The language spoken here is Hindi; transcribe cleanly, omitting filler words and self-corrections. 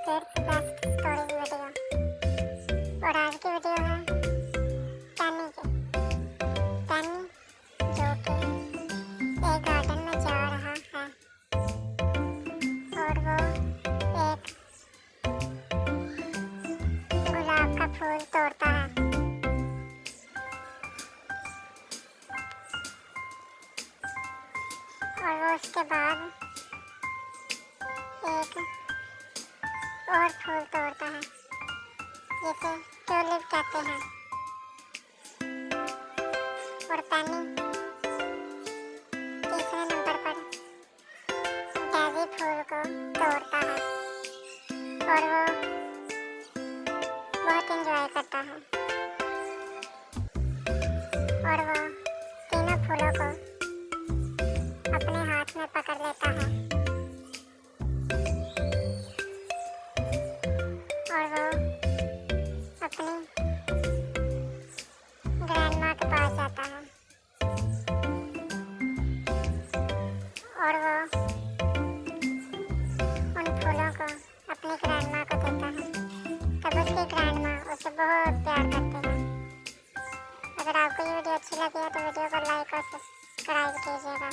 Best storage video. और आज की वीडियो है टनी की। टनी जो कि एक गार्डन में जा रहा है और वो एक गुलाब का फूल तोड़ता है। और वो उसके बाद एक और फूल तोड़ता है जिसे ट्यूलिप कहते हैं। और टनी तीसरे नंबर पर डेज़ी फूल को तोड़ता है और वो बहुत एंजॉय करता है। और वो तीनों फूलों को अपने हाथ में पकड़ लेता है और वो अपनी ग्रैंडमा के पास जाता है और वो उन फूलों को अपनी ग्रैंडमा को देता है। तब उसकी ग्रैंडमा उसे बहुत प्यार करती है। अगर आपको ये वीडियो अच्छी लगी है तो वीडियो को लाइक और सब्सक्राइब कीजिएगा।